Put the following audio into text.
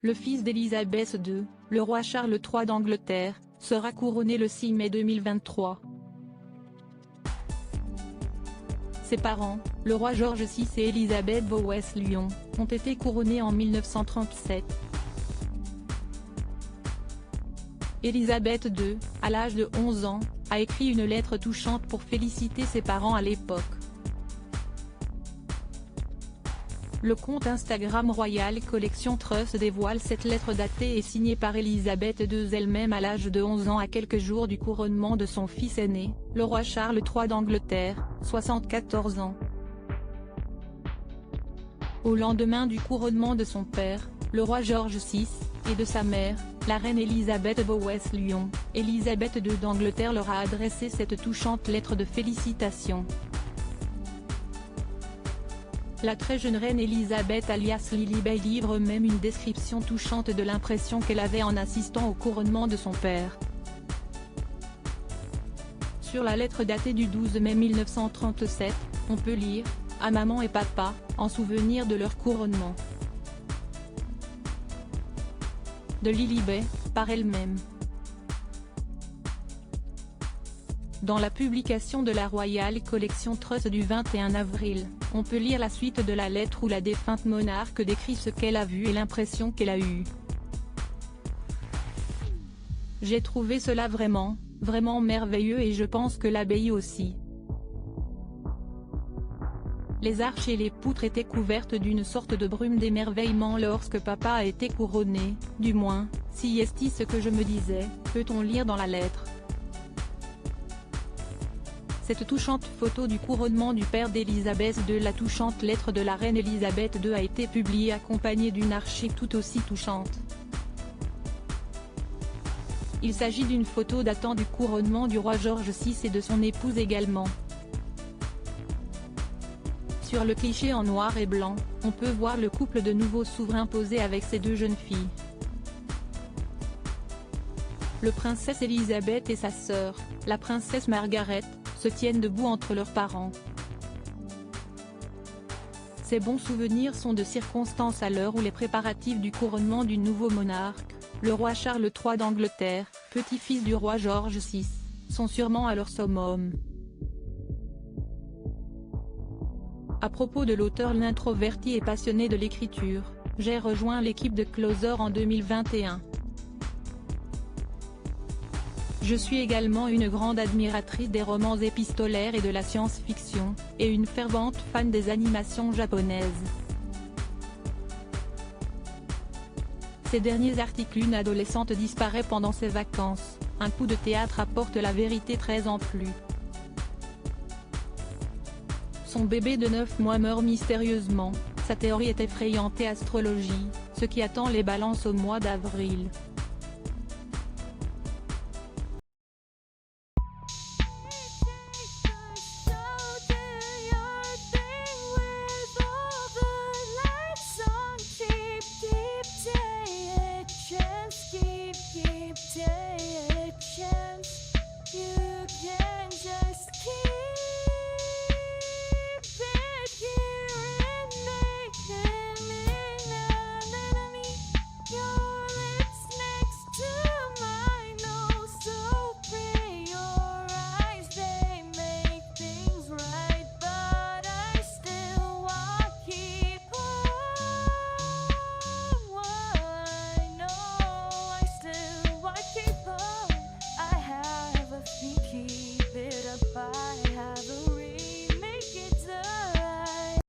Le fils d'Élisabeth II, le roi Charles III d'Angleterre, sera couronné le 6 mai 2023. Ses parents, le roi George VI et Élisabeth Bowes-Lyon, ont été couronnés en 1937. Élisabeth II, à l'âge de 11 ans, a écrit une lettre touchante pour féliciter ses parents à l'époque. Le compte Instagram Royal Collection Trust dévoile cette lettre datée et signée par Élisabeth II elle-même à l'âge de 11 ans à quelques jours du couronnement de son fils aîné, le roi Charles III d'Angleterre, 74 ans. Au lendemain du couronnement de son père, le roi George VI, et de sa mère, la reine Élisabeth Bowes-Lyon, Élisabeth II d'Angleterre leur a adressé cette touchante lettre de félicitations. La très jeune reine Élisabeth alias Lilibet livre même une description touchante de l'impression qu'elle avait en assistant au couronnement de son père. Sur la lettre datée du 12 mai 1937, on peut lire « À maman et papa, en souvenir de leur couronnement ». De Lilibet, par elle-même. Dans la publication de la Royal Collection Trust du 21 avril, on peut lire la suite de la lettre où la défunte monarque décrit ce qu'elle a vu et l'impression qu'elle a eue. J'ai trouvé cela vraiment merveilleux et je pense que l'abbaye aussi. Les arches et les poutres étaient couvertes d'une sorte de brume d'émerveillement lorsque papa a été couronné, du moins, si est ce que je me disais, peut-on lire dans la lettre. Cette touchante photo du couronnement du père d'Élisabeth II. La touchante lettre de la reine Élisabeth II a été publiée accompagnée d'une archive tout aussi touchante. Il s'agit d'une photo datant du couronnement du roi George VI et de son épouse également. Sur le cliché en noir et blanc, on peut voir le couple de nouveaux souverains posé avec ses deux jeunes filles. Le princesse Élisabeth et sa sœur, la princesse Margaret, se tiennent debout entre leurs parents. Ces bons souvenirs sont de circonstance à l'heure où les préparatifs du couronnement du nouveau monarque, le roi Charles III d'Angleterre, petit-fils du roi George VI, sont sûrement à leur summum. À propos de l'auteur l'introverti et passionné de l'écriture, j'ai rejoint l'équipe de Closer en 2021. Je suis également une grande admiratrice des romans épistolaires et de la science-fiction, et une fervente fan des animations japonaises. Ces derniers articles une adolescente disparaît pendant ses vacances, un coup de théâtre apporte la vérité 13 ans plus. Son bébé de 9 mois meurt mystérieusement, sa théorie est effrayante et astrologie, ce qui attend les balances au mois d'avril.